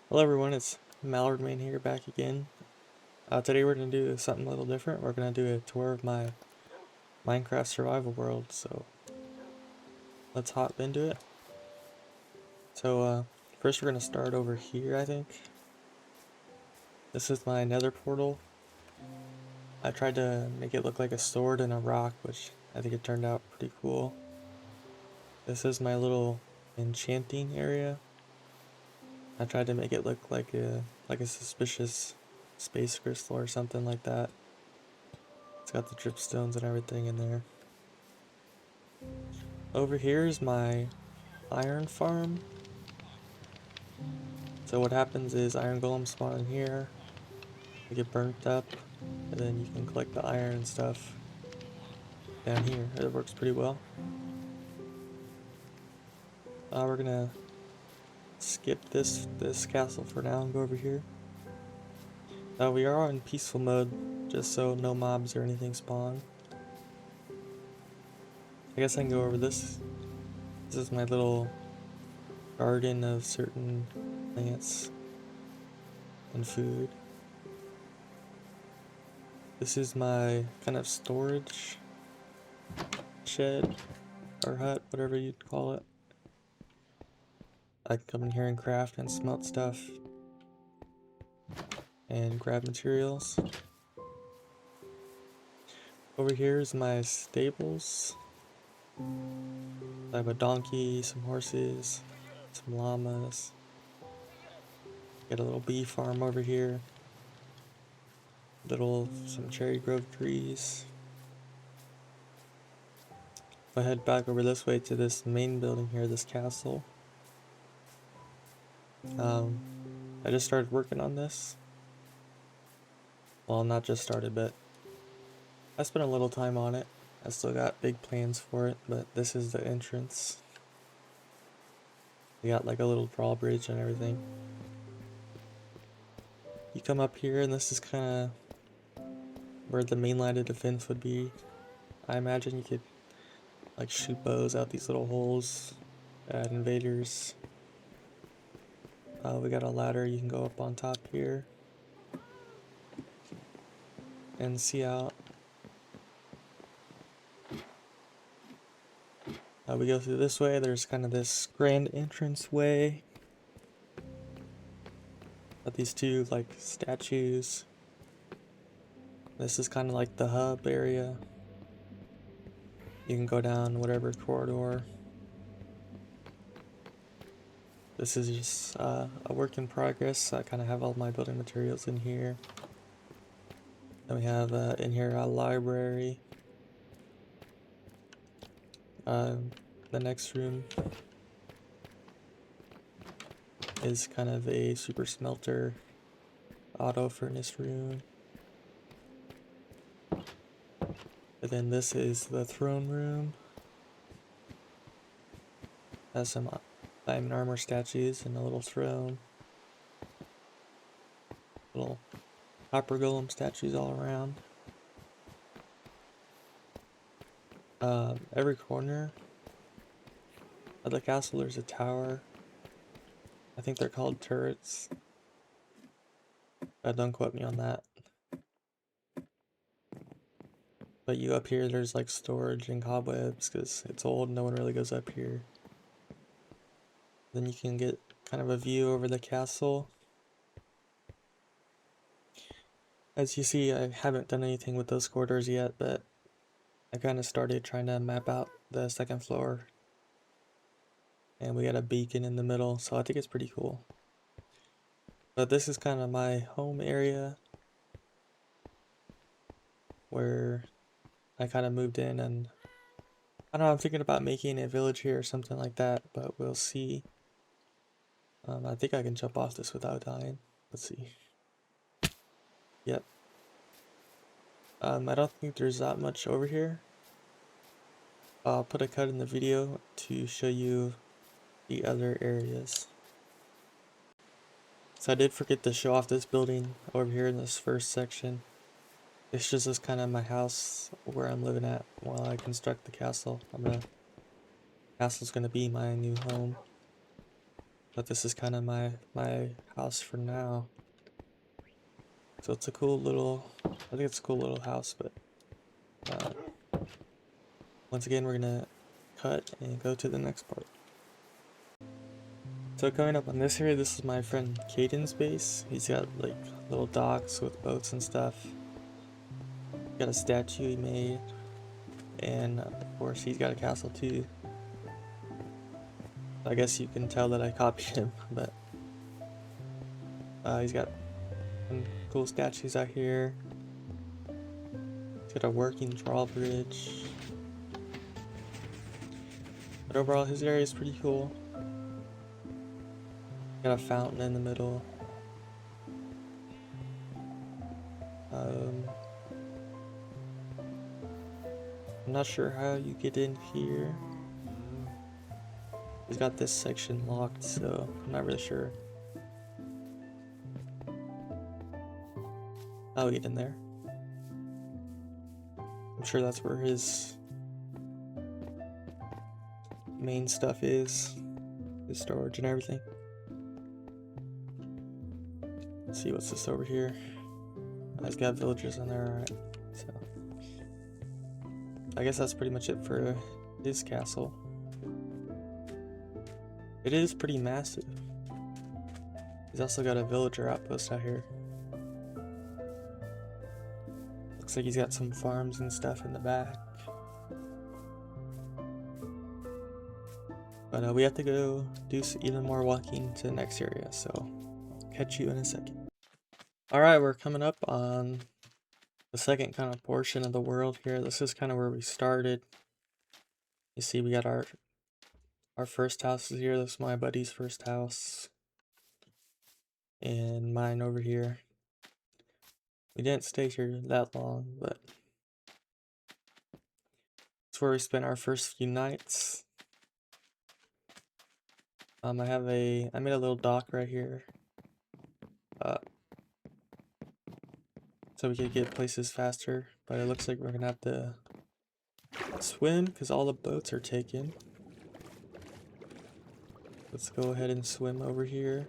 Hello everyone, it's Mallard Main here back again. Today we're going to do something a little different. We're going to do a tour of my Minecraft survival world, so let's hop into it. First we're going to start over here, I think. This is my nether portal. I tried to make it look like a sword and a rock, which I think it turned out pretty cool. This is my little enchanting area. I tried to make it look like a suspicious space crystal or something like that. It's got the dripstones and everything in there. Over here is my iron farm. So what happens is iron golems spawn in here, they get burnt up, and then you can collect the iron and stuff down here. It works pretty well. We're gonna skip this castle for now and go over here. We are on peaceful mode, just so no mobs or anything spawn. I guess I can go over this. This is my little garden of certain plants and food. This is my kind of storage shed or hut, whatever you'd call it. I can come in here and craft and smelt stuff and grab materials. Over here is my stables. I have a donkey, some horses, some llamas. Got a little bee farm over here. Some cherry grove trees. If I head back over this way to this main building here, this castle. I just started working on this. Well, not just started, but I spent a little time on it. I still got big plans for it, but this is the entrance. We got like a little drawbridge and everything. You come up here and this is kind of where the main line of defense would be. I imagine you could like shoot bows out these little holes at invaders. We got a ladder, you can go up on top here and see out. We go through this way, there's kind of this grand entrance way. Got these two like statues. This is kind of like the hub area. You can go down whatever corridor. This is just a work in progress. I kind of have all my building materials in here. Then we have in here a library. The next room is kind of a super smelter auto furnace room. And then this is the throne room. Has some diamond armor statues and a little throne. Little copper golem statues all around. Every corner of the castle there's a tower. I think they're called turrets. Don't quote me on that. But you up here there's like storage and cobwebs because it's old, no one really goes up here. Then you can get kind of a view over the castle. As you see, I haven't done anything with those corridors yet, but I kind of started trying to map out the second floor. And we got a beacon in the middle, so I think it's pretty cool. But this is kind of my home area where I kind of moved in, and I don't know, I'm thinking about making a village here or something like that, but we'll see. I think I can jump off this without dying. Let's see. Yep. I don't think there's that much over here. I'll put a cut in the video to show you the other areas. So I did forget to show off this building over here in this first section. It's just as kind of my house where I'm living at while I construct the castle. Castle's gonna be my new home. but this is kind of my house for now. So it's a cool little, I think it's a cool little house, but once again, we're gonna cut and go to the next part. So coming up on this area, this is my friend Caden's base. He's got like little docks with boats and stuff. Got a statue he made, and of course he's got a castle too. I guess you can tell that I copied him, but he's got some cool statues out here. He's got a working drawbridge. But overall, his area is pretty cool. Got a fountain in the middle. I'm not sure how you get in here. He's got this section locked, so I'm not really sure how we get in there. I'm sure that's where his main stuff is, his storage and everything. Let's see, what's this over here? He's got villagers in there, alright. So I guess that's pretty much it for his castle. It is pretty massive. He's also got a villager outpost out here. Looks like he's got some farms and stuff in the back. But we have to go do even more walking to the next area, so I'll catch you in a second. Alright, we're coming up on the second kind of portion of the world here. This is kind of where we started. You see we got our first house is here. This is my buddy's first house. And mine over here. We didn't stay here that long, but it's where we spent our first few nights. I made a little dock right here. So we could get places faster, but it looks like we're gonna have to swim because all the boats are taken. Let's go ahead and swim over here.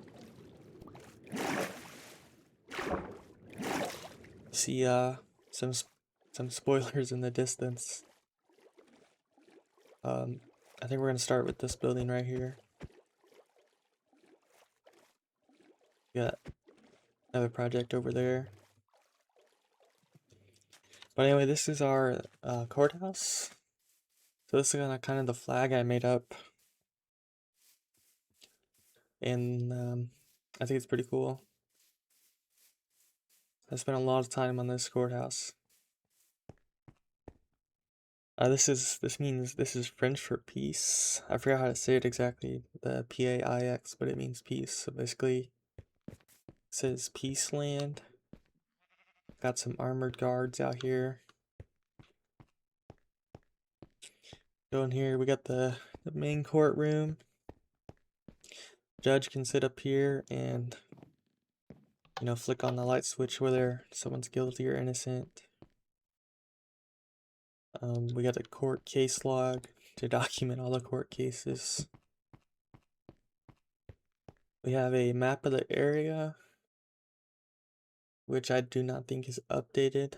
See some spoilers in the distance. I think we're gonna start with this building right here. Got another project over there. But anyway, this is our courthouse. So this is kind of the flag I made up. And I think it's pretty cool. I spent a lot of time on this courthouse. This is French for peace. I forgot how to say it exactly, the P-A-I-X, but it means peace. So basically, it says peace land. Got some armored guards out here. Go in here, we got the main courtroom. Judge can sit up here and, you know, flick on the light switch whether someone's guilty or innocent. We got a court case log to document all the court cases. We have a map of the area, which I do not think is updated.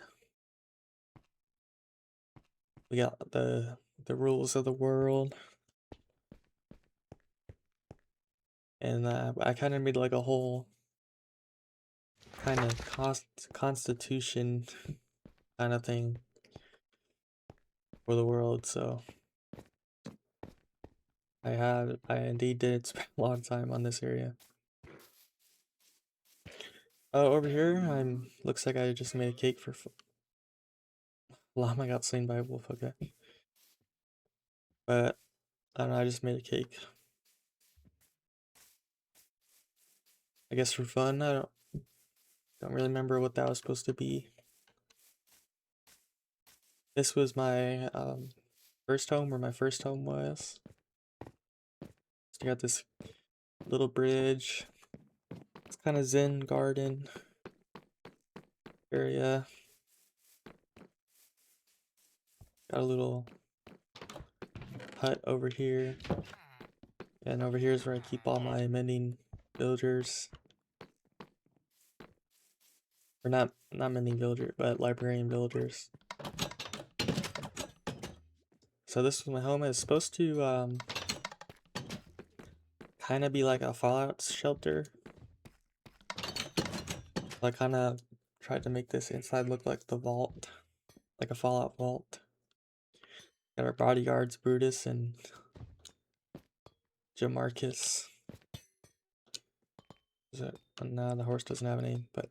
We got the rules of the world. And I kind of made like a whole kind of constitution kind of thing for the world, so I indeed did spend a lot of time on this area. Over here, looks like I just made a cake for llama got slain by a wolf, okay. But I don't know, I just made a cake. I guess for fun. I don't really remember what that was supposed to be. This was my first home, where my first home was. So I got this little bridge. It's kind of zen garden area. Got a little hut over here. And over here is where I keep all my mending villagers. Or not mending villager, but librarian villagers. So this was my home. It's supposed to kind of be like a Fallout shelter. I kind of tried to make this inside look like the vault, like a Fallout vault. Got our bodyguards, Brutus and Jamarcus. Is it? No, the horse doesn't have a name, but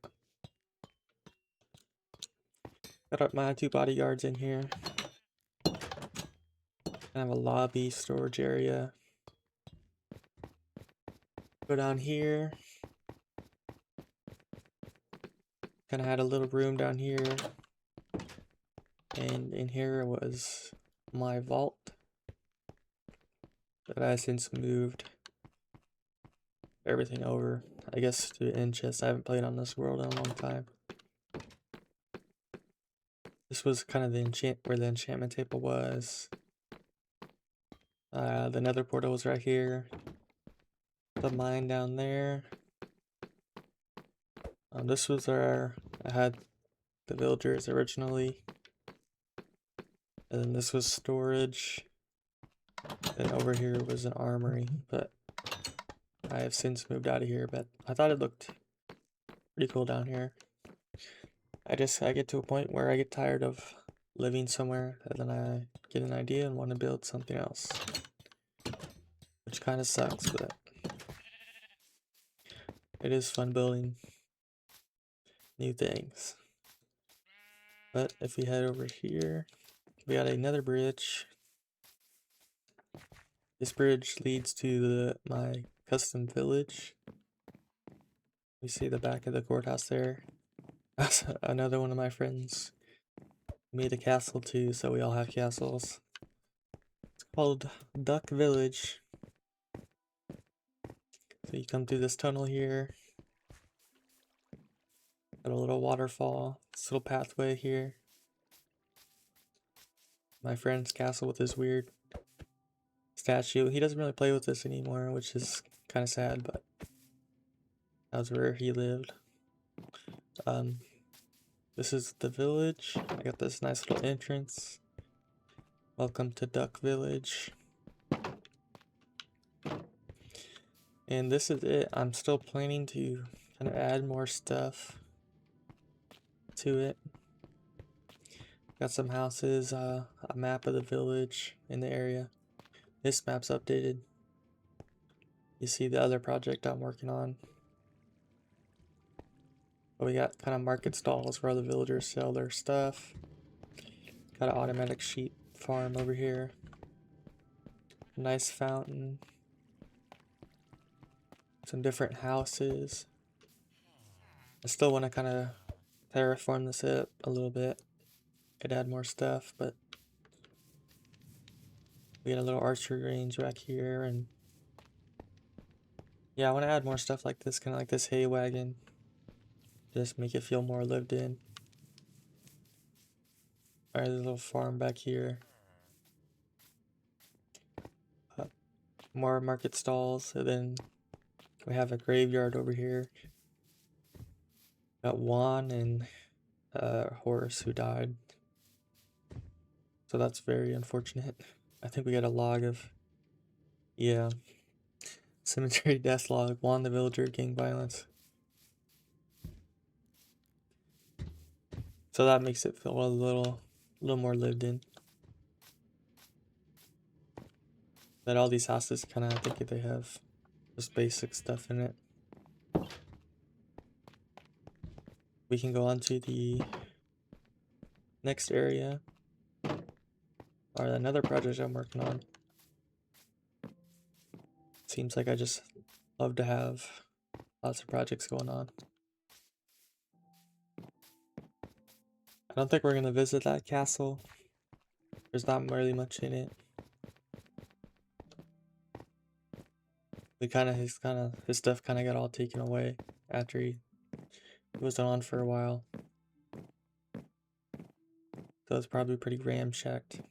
got up my 2 bodyguards in here. I have a lobby, storage area. Go down here. Kind of had a little room down here. And in here was my vault that I since moved everything over, I guess, to end chest. I haven't played on this world in a long time. This was kind of where the enchantment table was. The nether portal was right here. The mine down there. This was where I had the villagers originally. And then this was storage. And over here was an armory, but I have since moved out of here, but I thought it looked pretty cool down here. I get to a point where I get tired of living somewhere, and then I get an idea and want to build something else. Which kind of sucks, but it is fun building new things. But if we head over here, we got another bridge. This bridge leads to my custom village. We see the back of the courthouse there. That's another one of my friends made a castle too, so we all have castles. It's called Duck Village. So you come through this tunnel here. Got a little waterfall, this little pathway here. My friend's castle with his weird statue. He doesn't really play with this anymore, which is kind of sad, but that was where he lived. This is the village. I got this nice little entrance. Welcome to Duck Village. And this is it. I'm still planning to kind of add more stuff to it. Got some houses, a map of the village in the area. This map's updated. You see the other project I'm working on. But we got kind of market stalls where the villagers sell their stuff. Got an automatic sheep farm over here. Nice fountain. Some different houses. I still want to kind of terraform this up a little bit. Could add more stuff, but we got a little archery range back here, and yeah, I want to add more stuff like this, kind of like this hay wagon. Just make it feel more lived in. Alright, there's a little farm back here. More market stalls, and then we have a graveyard over here. Got Juan and a horse who died. So that's very unfortunate. I think we got a log of, yeah, cemetery death log. Juan the villager, gang violence. So that makes it feel a little more lived in. But all these houses kind of, I think they have just basic stuff in it. We can go on to the next area, or another project I'm working on. Seems like I just love to have lots of projects going on. I don't think we're gonna visit that castle. There's not really much in it. His stuff kind of got all taken away after he was on for a while. So it's probably pretty ramshacked.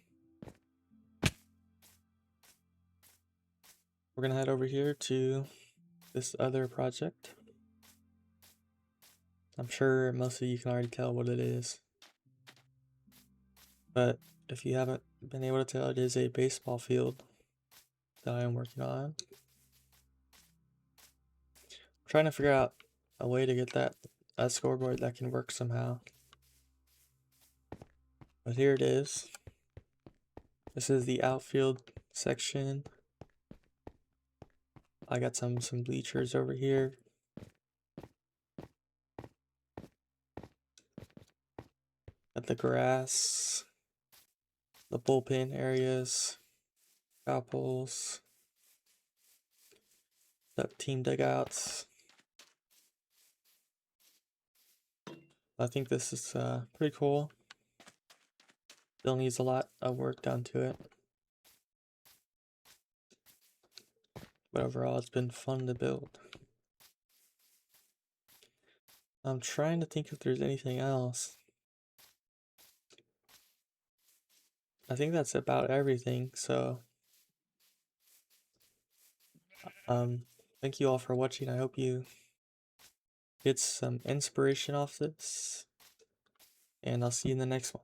we're gonna head over here to this other project. I'm sure most of you can already tell what it is, but if you haven't been able to tell, it is a baseball field that I am working on. I'm trying to figure out a way to get that scoreboard that can work somehow. But here it is. This is the outfield section. I got some bleachers over here. Got the grass, the bullpen areas, foul poles, the team dugouts. I think this is pretty cool. Still needs a lot of work done to it. But overall, it's been fun to build. I'm trying to think if there's anything else. I think that's about everything, so thank you all for watching. I hope you get some inspiration off this, and I'll see you in the next one.